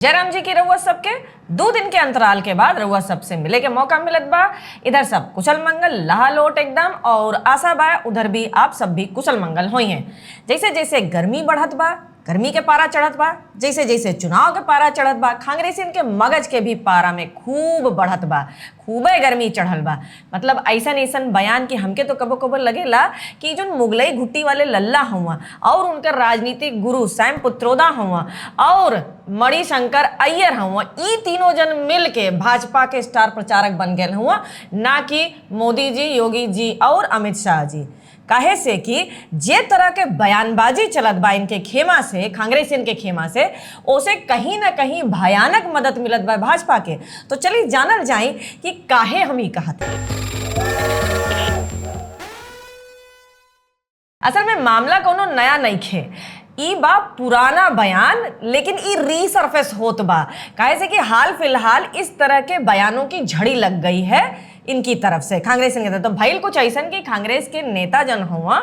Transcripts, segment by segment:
जयराम जी की रउआ सबके 2 दिन के अंतराल के बाद रउआ सबसे मिले के मौका मिलत बा। इधर सब कुशल मंगल लहालोट एकदम, और आशा बा उधर भी आप सब भी कुशल मंगल होई हैं। जैसे जैसे गर्मी बढ़त बा, गर्मी के पारा चढ़त बा, जैसे जैसे चुनाव के पारा चढ़त बा, कांग्रेसियन के मगज के भी पारा में खूब बढ़त बा, खूबे गर्मी चढ़ल बा। मतलब ऐसन ऐसन बयान कि हमके तो कबो कबो लगेला कि जो मुगलई घुट्टी वाले लल्ला हुआ और उनके राजनीतिक गुरु सैम पित्रोदा हुआ और मणिशंकर अय्यर हुआ, ई तीनों जन मिल के भाजपा के स्टार प्रचारक बन गए हुआ, ना कि मोदी जी, योगी जी और अमित शाह जी। काहे से कि जे तरह के बयानबाजी चलत बा इनके खेमा से, कांग्रेसियन के खेमा से, ओसे कहीं ना कहीं भयानक मदद मिलत बा भाजपा के। तो चलिए जानल जाए कि काहे हम ही कहत। असल में मामला कोनो नया नहीं खे, ई बा पुराना बयान, लेकिन ई रीसर्फेस होत बा। काहे से कि हाल फिलहाल इस तरह के बयानों की झड़ी लग गई है इनकी तरफ से, कांग्रेस के तरफ। तो भइल कुछ ऐसा कि कांग्रेस के नेता जन हुआ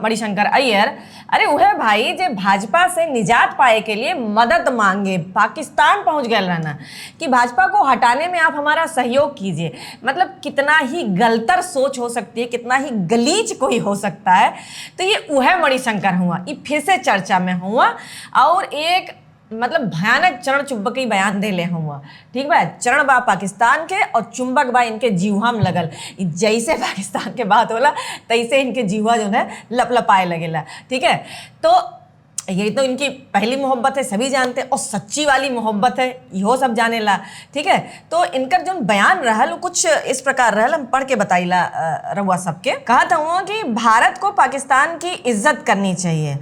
मणिशंकर अय्यर, अरे वह भाई जे भाजपा से निजात पाए के लिए मदद मांगे पाकिस्तान पहुंच गए रहना कि भाजपा को हटाने में आप हमारा सहयोग कीजिए। मतलब कितना ही गलतर सोच हो सकती है, कितना ही गलीच कोई हो सकता है। तो ये वह मणिशंकर हुआ, ये फिर से चर्चा में हुआ और एक मतलब भयानक चरण चुंबकी बयान दे ले हुआ। ठीक बा, चरण बा पाकिस्तान के और चुंबक बा इनके जीवा में लगल। जैसे पाकिस्तान के बात होला तैसे इनके जीवा जो है लपलपाए लगेला। ठीक है, तो ये तो इनकी पहली मोहब्बत है, सभी जानते हैं, और सच्ची वाली मोहब्बत है, इहो सब जानेला। ठीक है, तो इनकर जो बयान रहल कुछ इस प्रकार रहल, हम पढ़ के बताइला रउआ सबके। कहा था कि भारत को पाकिस्तान की इज्जत करनी चाहिए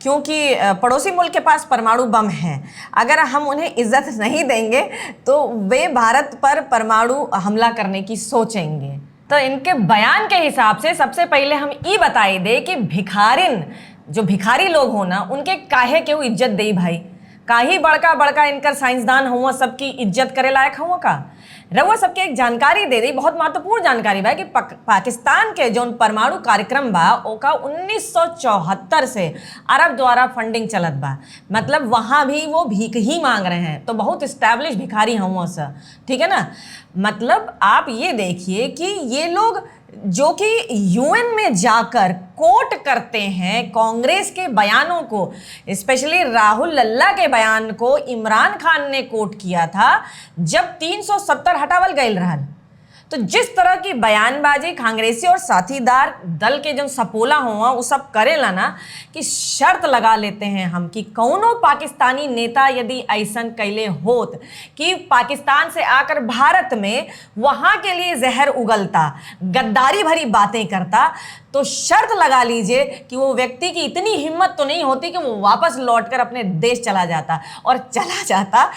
क्योंकि पड़ोसी मुल्क के पास परमाणु बम है। अगर हम उन्हें इज्जत नहीं देंगे तो वे भारत पर परमाणु हमला करने की सोचेंगे। तो इनके बयान के हिसाब से सबसे पहले हम ये बताई दे कि भिखारिन, जो भिखारी लोग हो ना, उनके काहे के वो इज्जत दे भाई। काही बड़का बड़का इनकर साइंसदान हुआ, सबकी इज्जत करे लायक हुआ का। रउआ सबके एक जानकारी दे दी, बहुत महत्वपूर्ण जानकारी बा कि पाकिस्तान के जो परमाणु कार्यक्रम बा ओका 1974 से अरब द्वारा फंडिंग चलत बा। मतलब वहां भी वो भीख ही मांग रहे हैं, तो बहुत स्टैब्लिश भिखारी हुआ सर। ठीक है ना, मतलब आप ये देखिए कि ये लोग जो कि यूएन में जाकर कोट करते हैं कांग्रेस के बयानों को, स्पेशली राहुल लल्ला के बयान को इमरान खान ने कोट किया था जब 370 हटावल गए रहल। तो जिस तरह की बयानबाजी कांग्रेसी और साथीदार दल के जो सपोला हुआ वो सब करेला ना, कि शर्त लगा लेते हैं हम कि कौनो पाकिस्तानी नेता यदि ऐसा कैले होत कि पाकिस्तान से आकर भारत में वहां के लिए जहर उगलता, गद्दारी भरी बातें करता, तो शर्त लगा लीजिए कि वो व्यक्ति की इतनी हिम्मत तो नहीं होती कि वो वापस लौटकर अपने देश चला जाता, और चला जाता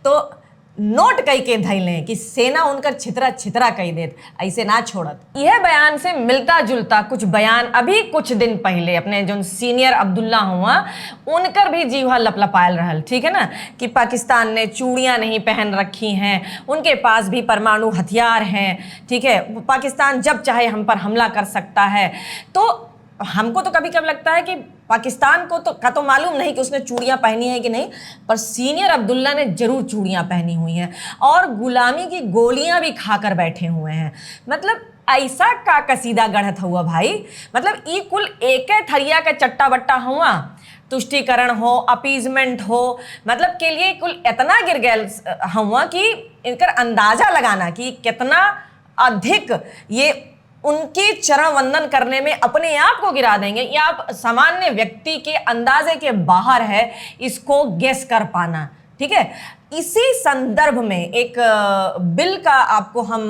तो नोट कई के धैले कि सेना उनकर छितरा छितरा कई देत, ऐसे ना छोड़त। यह बयान से मिलता जुलता कुछ बयान अभी कुछ दिन पहले अपने जो सीनियर अब्दुल्ला हुआ उनकर भी जीवा लपलपायल रहल। ठीक है ना, कि पाकिस्तान ने चूड़ियां नहीं पहन रखी हैं, उनके पास भी परमाणु हथियार हैं। ठीक है, पाकिस्तान जब चाहे हम पर हमला कर सकता है। तो हमको तो कभी कभी लगता है कि पाकिस्तान को तो मालूम नहीं कि उसने चूड़ियां पहनी है कि नहीं, पर सीनियर अब्दुल्ला ने जरूर चूड़ियां पहनी हुई हैं और गुलामी की गोलियां भी खाकर बैठे हुए हैं। मतलब ऐसा का कसीदा गढ़त हुआ भाई। मतलब ई कुल एक थरिया का चट्टा बट्टा हुआ, तुष्टिकरण हो, अपीजमेंट हो, मतलब के लिए कुल इतना गिर गया हुआ कि इनकर अंदाजा लगाना कि कितना अधिक ये उनके चरण वंदन करने में अपने आप को गिरा देंगे, या आप सामान्य व्यक्ति के अंदाजे के बाहर है इसको गेस कर पाना। ठीक है, इसी संदर्भ में एक बिल का आपको हम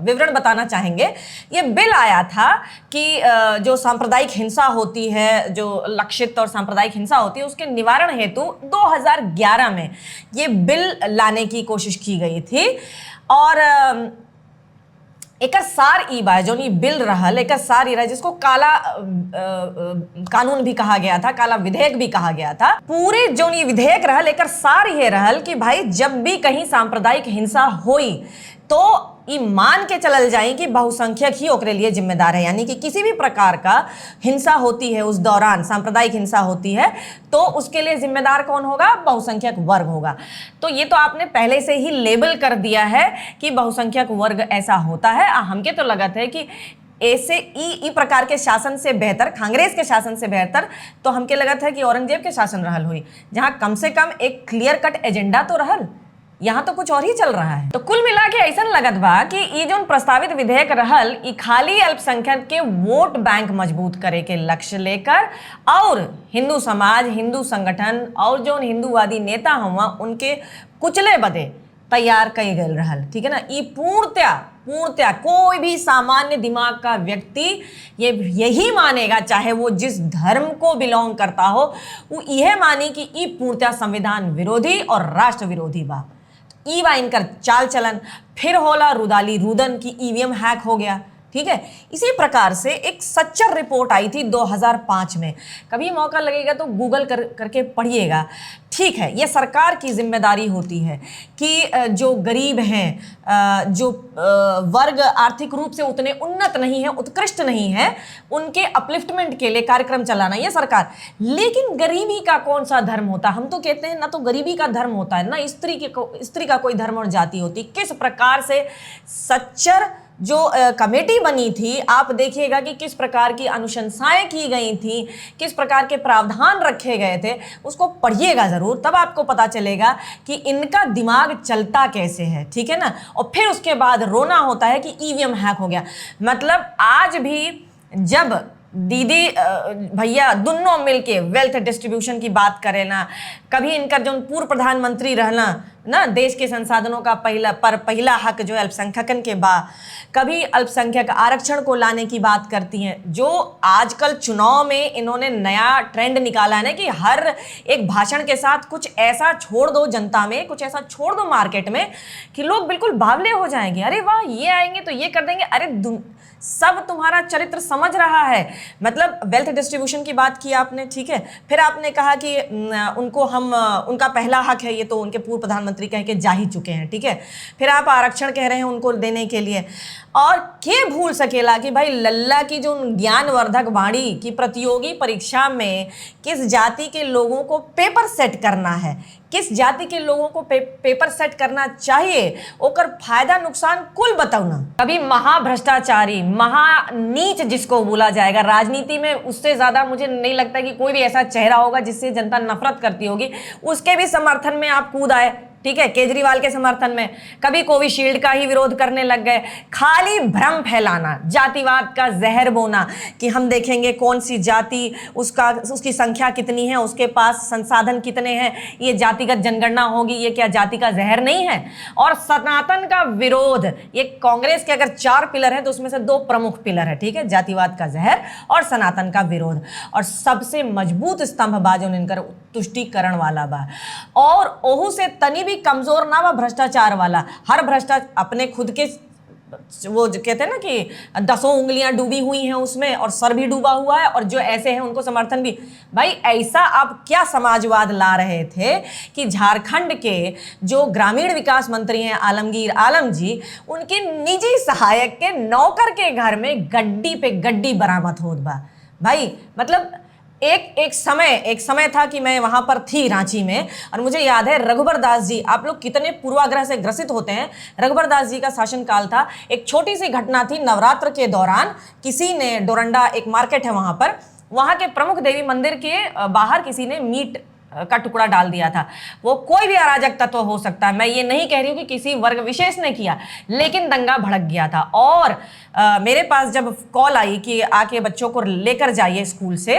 विवरण बताना चाहेंगे। ये बिल आया था कि जो सांप्रदायिक हिंसा होती है, जो लक्षित और सांप्रदायिक हिंसा होती है, उसके निवारण हेतु 2011 में ये बिल लाने की कोशिश की गई थी। और एक सार ई बा जो बिल रहल, एक सार ई रहा जिसको काला कानून भी कहा गया था, काला विधेयक भी कहा गया था। पूरे जो विधेयक रहल एक सार ये रहल कि भाई जब भी कहीं सांप्रदायिक हिंसा होई तो ई मान के चलल जाए कि बहुसंख्यक ही ओकरे लिए जिम्मेदार है, यानी कि किसी भी प्रकार का हिंसा होती है उस दौरान, सांप्रदायिक हिंसा होती है, तो उसके लिए जिम्मेदार कौन होगा? बहुसंख्यक वर्ग होगा। तो ये तो आपने पहले से ही लेबल कर दिया है कि बहुसंख्यक वर्ग ऐसा होता है। हमके तो लगत है कि ऐसे ई प्रकार के शासन से बेहतर, कांग्रेस के शासन से बेहतर तो हमके लगत है कि औरंगजेब के शासन रहल हुई, जहां कम से कम एक क्लियर कट एजेंडा तो रहल। यहाँ तो कुछ और ही चल रहा है। तो कुल मिला के ऐसा लगत बा कि ये जो प्रस्तावित विधेयक रहल, ये खाली अल्पसंख्यक के वोट बैंक मजबूत करे के लक्ष्य लेकर और हिंदू समाज, हिंदू संगठन और जो हिंदूवादी नेता हुआ उनके कुचले बदे तैयार कई गए रहल। ठीक है ना? ये पूर्णतया कोई भी सामान्य दिमाग का व्यक्ति यही मानेगा, चाहे वो जिस धर्म को बिलोंग करता हो, वो यह मानी कि ये पूर्णतया संविधान विरोधी और राष्ट्र विरोधी बा। ई बा इनकर चाल चलन। फिर होला रुदाली रुदन की ईवीएम हैक हो गया। ठीक है, इसी प्रकार से एक सच्चर रिपोर्ट आई थी 2005 में, कभी मौका लगेगा तो गूगल करके पढ़िएगा। ठीक है, ये सरकार की जिम्मेदारी होती है कि जो गरीब हैं, जो वर्ग आर्थिक रूप से उतने उन्नत नहीं है, उत्कृष्ट नहीं है, उनके अपलिफ्टमेंट के लिए कार्यक्रम चलाना ये सरकार। लेकिन गरीबी का कौन सा धर्म होता? हम तो कहते हैं ना तो गरीबी का धर्म होता है, ना स्त्री का कोई धर्म और जाति होती। किस प्रकार से सच्चर जो कमेटी बनी थी, आप देखिएगा कि किस प्रकार की अनुशंसाएं की गई थी, किस प्रकार के प्रावधान रखे गए थे, उसको पढ़िएगा जरूर, तब आपको पता चलेगा कि इनका दिमाग चलता कैसे है। ठीक है ना? और फिर उसके बाद रोना होता है कि ईवीएम हैक हो गया। मतलब आज भी जब दीदी भैया दोनों मिलके वेल्थ डिस्ट्रीब्यूशन की बात करें ना, कभी इनका जो पूर्व प्रधानमंत्री रहना ना, देश के संसाधनों का पहला हक जो अल्पसंख्यकन के बा, कभी अल्पसंख्यक आरक्षण को लाने की बात करती हैं। जो आजकल चुनाव में इन्होंने नया ट्रेंड निकाला है ना कि हर एक भाषण के साथ कुछ ऐसा छोड़ दो जनता में, कुछ ऐसा छोड़ दो मार्केट में कि लोग बिल्कुल बावले हो जाएंगे। अरे वाह, ये आएंगे तो ये कर देंगे। अरे सब तुम्हारा चरित्र समझ रहा है। मतलब वेल्थ डिस्ट्रीब्यूशन की बात की आपने, ठीक है, फिर आपने कहा कि उनको हम उनका पहला हक है, ये तो उनके पूर्व प्रधानमंत्री कह के जा ही चुके हैं। ठीक है, फिर आप आरक्षण कह रहे हैं उनको देने के लिए। और के भूल सकेला कि भाई लल्ला की जो ज्ञानवर्धक वाणी की प्रतियोगी परीक्षा में किस जाति के लोगों को पेपर सेट करना है, किस जाति के लोगों को पेपर सेट करना चाहिए, ओकर फायदा नुकसान कुल बताऊना। कभी महाभ्रष्टाचारी, महानीच जिसको बोला जाएगा राजनीति में, उससे ज्यादा मुझे नहीं लगता कि कोई भी ऐसा चेहरा होगा जिससे जनता नफरत करती होगी, उसके भी समर्थन में आप कूद आए। ठीक है, केजरीवाल के समर्थन में। कभी कोविशील्ड का ही विरोध करने लग गए। खाली भ्रम फैलाना, जातिवाद का जहर बोना कि हम देखेंगे कौन सी जाति, उसकी संख्या कितनी है, उसके पास संसाधन कितने हैं, ये जातिगत जनगणना होगी, ये क्या जाति का जहर नहीं है। और सनातन का विरोध, ये कांग्रेस के अगर 4 पिलर है तो उसमें से 2 प्रमुख पिलर है। ठीक है, जातिवाद का जहर और सनातन का विरोध। और सबसे मजबूत स्तंभ बा जो इनकर तुष्टीकरण वाला बा, और ओहू से तनी कमजोर ना बा भ्रष्टाचार वाला। हर भ्रष्टाचार अपने खुद के, वो जो कहते हैं ना कि 10 उंगलियां डूबी हुई हैं उसमें और सर भी डूबा हुआ है, और जो ऐसे हैं उनको समर्थन भी। भाई ऐसा आप क्या समाजवाद ला रहे थे कि झारखंड के जो ग्रामीण विकास मंत्री हैं आलमगीर आलम जी, उनके निजी सहायक के नौकर के घर में गड्डी पे गड्डी बरामद होत बा। भाई मतलब एक समय था कि मैं वहां पर थी रांची में, और मुझे याद है रघुबर दास जी, आप लोग कितने पूर्वाग्रह से ग्रसित होते हैं। रघुबर दास जी का शासनकाल था। एक छोटी सी घटना थी, नवरात्र के दौरान किसी ने, डोरंडा एक मार्केट है वहां पर, वहां के प्रमुख देवी मंदिर के बाहर किसी ने मीट का टुकड़ा डाल दिया था। वो कोई भी अराजक तत्व हो सकता है, मैं ये नहीं कह रही हूँ कि किसी वर्ग विशेष ने किया, लेकिन दंगा भड़क गया था। और मेरे पास जब कॉल आई कि आके बच्चों को लेकर जाइए स्कूल से,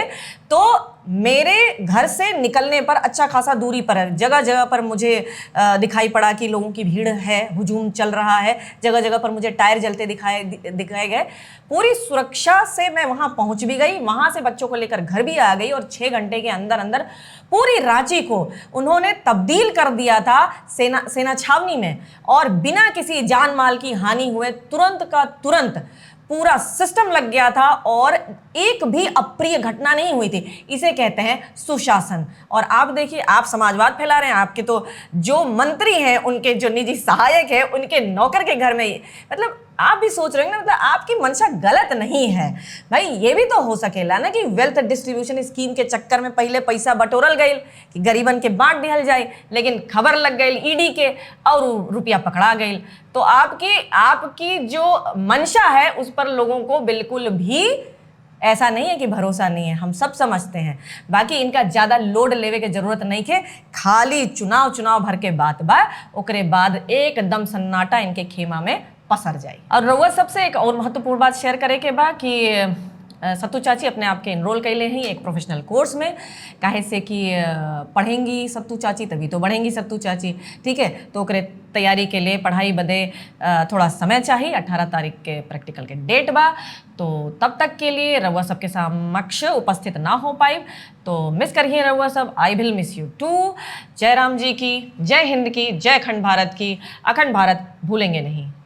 तो मेरे घर से निकलने पर अच्छा खासा दूरी पर है, जगह जगह पर मुझे दिखाई पड़ा कि लोगों की भीड़ है, हुजूम चल रहा है, जगह जगह पर मुझे टायर जलते दिखाए गए। पूरी सुरक्षा से मैं वहां पहुंच भी गई, वहां से बच्चों को लेकर घर भी आ गई, और 6 घंटे के अंदर अंदर पूरी रांची को उन्होंने तब्दील कर दिया था सेना छावनी में, और बिना किसी जान माल की हानि हुए तुरंत का तुरंत पूरा सिस्टम लग गया था और एक भी अप्रिय घटना नहीं हुई थी। इसे कहते हैं सुशासन। और आप देखिए, आप समाजवाद फैला रहे हैं, आपके तो जो मंत्री हैं, उनके जो निजी सहायक हैं, उनके नौकर के घर में, मतलब आप भी सोच रहे हैं ना, मतलब आपकी मंशा गलत नहीं है भाई। ये भी तो हो सकेला ना कि वेल्थ डिस्ट्रीब्यूशन स्कीम के चक्कर में पहले पैसा बटोरल गई कि गरीबन के बांट दिहल जाए, लेकिन खबर लग गई ईडी के और रुपया पकड़ा गई। तो आपकी जो मंशा है उस पर लोगों को बिल्कुल भी ऐसा नहीं है कि भरोसा नहीं है, हम सब समझते हैं। बाकी इनका ज्यादा लोड लेवे के जरूरत नहीं है, खाली चुनाव भर के बात बा, ओकरे बाद एकदम सन्नाटा इनके खेमा में पसर जाए। और रउआ सबसे एक और महत्वपूर्ण बात शेयर करे के बा कि सत्तू चाची अपने आप के इनरोल कैले हैं एक प्रोफेशनल कोर्स में, काहे से कि पढ़ेंगी सत्तू चाची तभी तो बढ़ेंगी सत्तू चाची, ठीक है। तो ओकरे तैयारी के लिए पढ़ाई बदे थोड़ा समय चाहिए। 18 तारीख के प्रैक्टिकल के डेट बा, तो तब तक के लिए रउआ सबके समक्ष उपस्थित ना हो पाई तो मिस करिए रउआ सब। I will miss you too. जय राम जी की, जय हिंद की, जय अखंड भारत की। अखंड भारत भूलेंगे नहीं।